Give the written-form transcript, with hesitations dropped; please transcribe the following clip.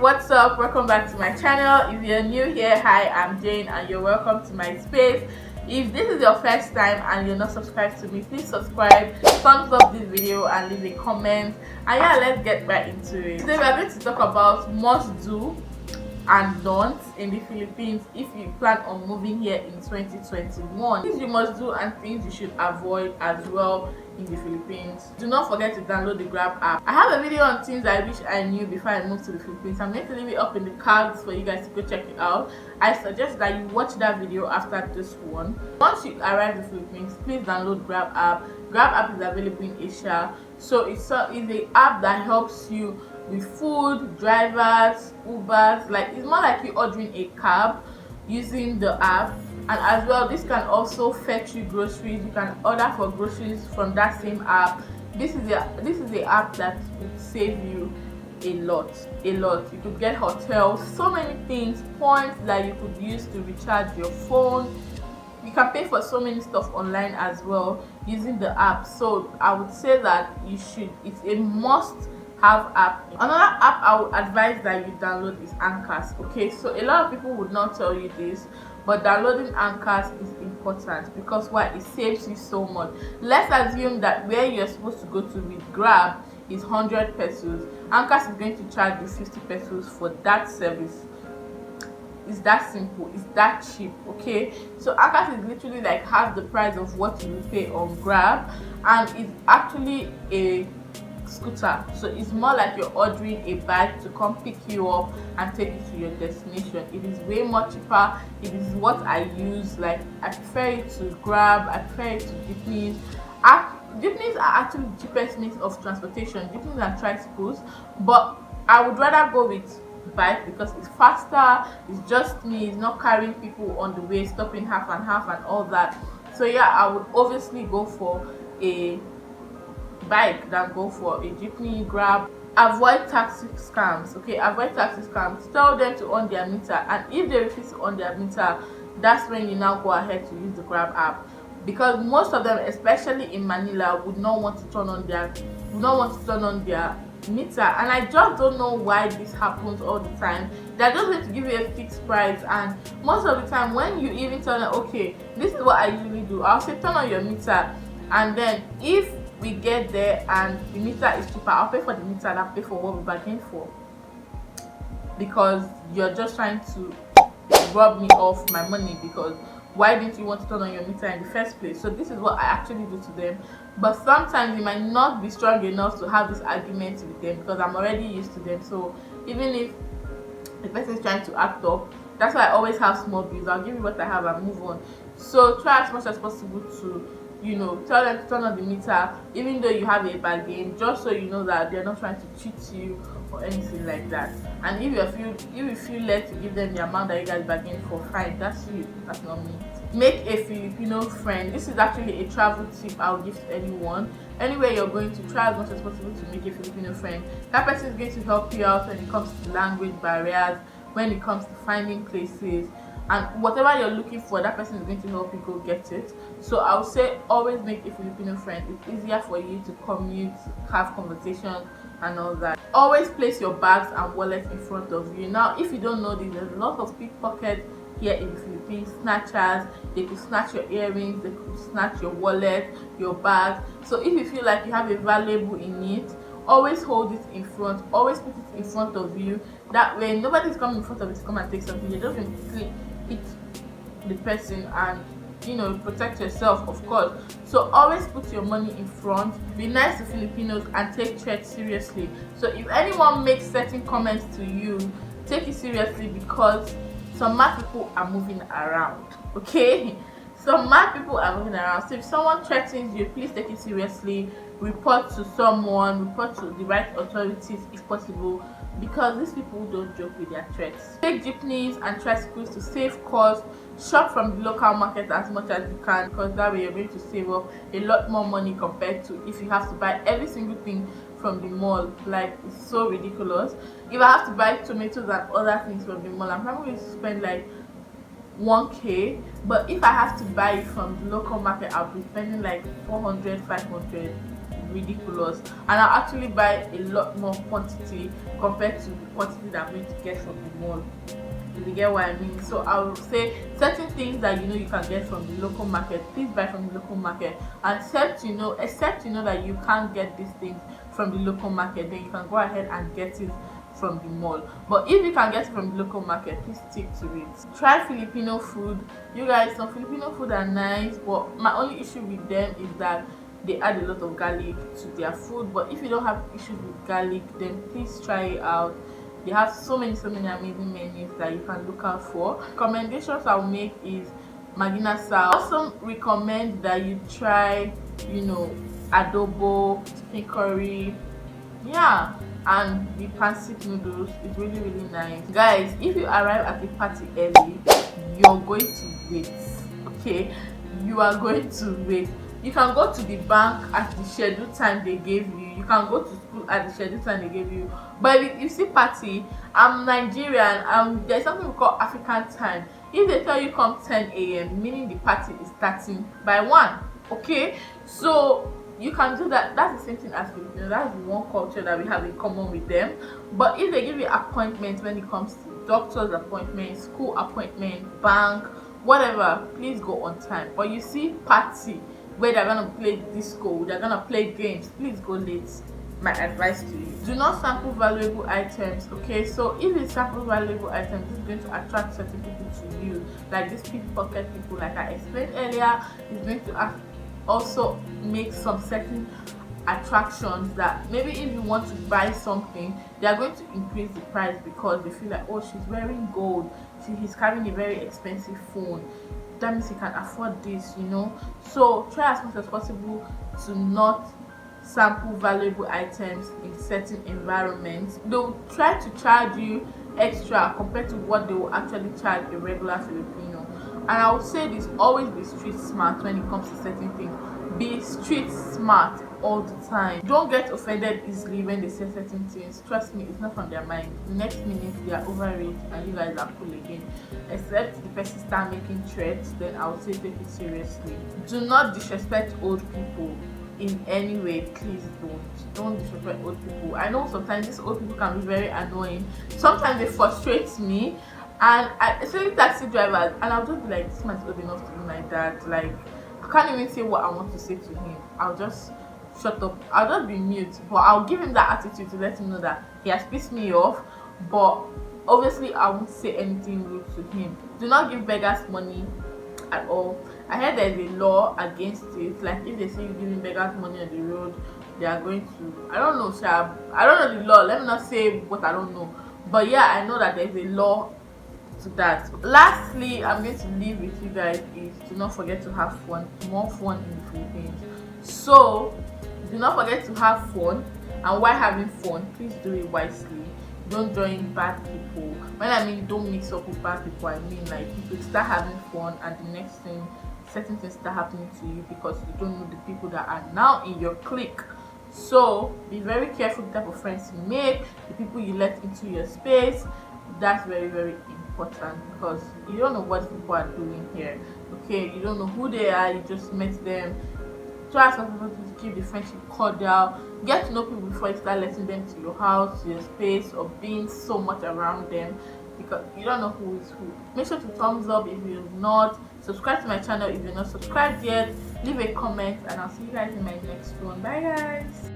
what's up? Welcome back to my channel. If you're new here, hi, I'm Jane and you're welcome to my space. If this is your first time and you're not subscribed to me, please subscribe, thumbs up this video and leave a comment. And yeah, let's get right into it. Today we are going to talk about must do and don'ts in the Philippines if you plan on moving here in 2021. Things you must do and things you should avoid as well in the Philippines. Do not forget to download the Grab app. I have a video on things I wish I knew before I moved to the Philippines. I'm going to leave it up in the cards for you guys to go check it out. I suggest that you watch that video after this one. Once you arrive in the Philippines, please download Grab app. Grab app is available in Asia, so it's an app that helps you with food, drivers, Ubers. Like, it's more like you ordering a cab using the app. And as well, this can also fetch you groceries. You can order for groceries from that same app. This is the app that would save you a lot. You could get hotels, so many things, points that you could use to recharge your phone. You can pay for so many stuff online as well using the app. So I would say that it's a must have app. Another app I would advise that you download is Anchors. Okay, so a lot of people would not tell you this, but downloading Anchors is important because why? It saves you so much. Let's assume that where you're supposed to go to with Grab is 100 pesos. Anchors is going to charge you 50 pesos for that service. It's that simple, it's that cheap. Okay, so Anchors is literally like half the price of what you will pay on Grab, and it's actually a scooter, so it's more like you're ordering a bike to come pick you up and take you to your destination. It is way more cheaper. It is what I use. Like, I prefer it to Grab, I prefer it to jeepneys. Jeepneys are actually the cheapest means of transportation, jeepneys and tricycles, but I would rather go with bike because it's faster, it's just me, it's not carrying people on the way, stopping half and half and all that. So yeah, I would obviously go for a bike than go for a jeepney. Grab. Avoid taxi scams. Okay, avoid taxi scams. Tell them to on their meter, and if they refuse to on their meter, that's when you now go ahead to use the Grab app, because most of them, especially in Manila, would not want to turn on their meter. And I just don't know why this happens all the time. They're just going to give you a fixed price, and most of the time when you even tell them, okay, this is what I usually do, I'll say turn on your meter, and then if we get there and the meter is cheaper, I'll pay for the meter and I'll pay for what we bargained for, because you're just trying to rob me of my money, because why didn't you want to turn on your meter in the first place? So this is what I actually do to them. But sometimes it might not be strong enough to have this argument with them because I'm already used to them. So even if the person is trying to act up, that's why I always have small bills. I'll give you what I have and move on. So try as much as possible to, tell them to turn on the meter even though you have a bargain, just so you know that they're not trying to cheat you or anything like that. And if you feel led to give them the amount that you guys bargained for, fine, that's you, that's not me. Make a Filipino friend. This is actually a travel tip I'll give to anyone. Anywhere you're going to, try as much as possible to make a Filipino friend. That person is going to help you out when it comes to language barriers, when it comes to finding places, and whatever you're looking for, that person is going to help you go get it. So I would say always make a Filipino friend. It's easier for you to commute, have conversations and all that. Always place your bags and wallets in front of you. Now, if you don't know this, there's a lot of pickpockets here in the Philippines. Snatchers, they could snatch your earrings, they could snatch your wallet, your bag. So if you feel like you have a valuable in it, always hold it in front, always put it in front of you. That way nobody's coming in front of you to come and take something. You're just going to quickly hit the person and protect yourself, of course. So always put your money in front. Be nice to Filipinos and take threats seriously. So if anyone makes certain comments to you, take it seriously, because some mad people are moving around. Okay, some mad people are moving around. So if someone threatens you, please take it seriously. Report to someone, report to the right authorities if possible, because these people don't joke with their threats. Take jeepneys and tricycles to save costs. Shop from the local market as much as you can, because that way you're going to save up a lot more money compared to if you have to buy every single thing from the mall. Like, it's so ridiculous. If I have to buy tomatoes and other things from the mall, I'm probably going to spend like 1k, but if I have to buy it from the local market, I'll be spending like 400, 500. ridiculous, and I'll actually buy a lot more quantity compared to the quantity that I'm going to get from the mall, if you get what I mean. So I would say certain things that you can get from the local market, please buy from the local market. And except you know that you can't get these things from the local market, then you can go ahead and get it from the mall. But if you can get it from the local market, please stick to it. Try Filipino food. You guys, some Filipino food are nice, but my only issue with them is that they add a lot of garlic to their food. But if you don't have issues with garlic, then please try it out. They have so many amazing menus that you can look out for. Recommendations I'll make is Magina Sao. I also recommend that you try adobo, chicken curry, yeah, and the pancit noodles is really nice. Guys, if you arrive at the party early, you're going to wait. Okay, you are going to wait. You can go to the bank at the scheduled time they gave you. You can go to school at the scheduled time they gave you. But if you see party, I'm Nigerian, there's something we call African time. If they tell you come 10 a.m, meaning the party is starting by 1. Okay, so you can do that. That's the same thing as Filipino. That's the one culture that we have in common with them. But if they give you appointments when it comes to doctor's appointment, school appointment, bank, whatever, please go on time. But you see party where they're gonna play disco, they're gonna play games, please go late. My advice to you, do not sample valuable items. Okay, so if you sample valuable items, this is going to attract certain people to you, like these pickpocket people, like I explained earlier. It's going to also make some certain attractions that maybe if you want to buy something, they are going to increase the price because they feel like, oh, she's wearing gold, he's carrying a very expensive phone, that means he can afford this. So try as much as possible to not sample valuable items in certain environments. They'll try to charge you extra compared to what they will actually charge a regular Filipino. And I would say this, always be street smart when it comes to certain things. Be street smart all the time. Don't get offended easily when they say certain things. Trust me, it's not from their mind. The next minute they are over it and you guys are cool again. Except the person start making threats, then I would say take it seriously. Do not disrespect old people in any way. Please don't disrespect old people. I know sometimes these old people can be very annoying. Sometimes they frustrate me, and especially taxi drivers, and I'll just be like, this man's old enough to be my dad. Like, I can't even say what I want to say to him. I'll just shut up. I'll just be mute, but I'll give him that attitude to let him know that he has pissed me off. But obviously I won't say anything rude to him. Do not give beggars money at all. I heard there's a law against it. Like, if they see you giving beggars money on the road, they are going to, I don't know, Shab. I don't know the law. Let me not say what I don't know. But yeah, I know that there's a law to that. Lastly, I'm going to leave with you guys is do not forget to have fun. More fun in the Philippines. So do not forget to have fun, and while having fun, please do it wisely. Don't join bad people. When I mean don't mix up with bad people, I mean like you could start having fun and the next thing, certain things start happening to you because you don't know the people that are now in your clique. So be very careful the type of friends you make, the people you let into your space. That's very important because you don't know what people are doing here. Okay, you don't know who they are, you just met them. Try as much as possible to keep the friendship cordial. Get to know people before you start letting them to your house, to your space, or being so much around them, because you don't know who is who. Make sure to thumbs up if you're not. Subscribe to my channel if you're not subscribed yet. Leave a comment, and I'll see you guys in my next one. Bye guys.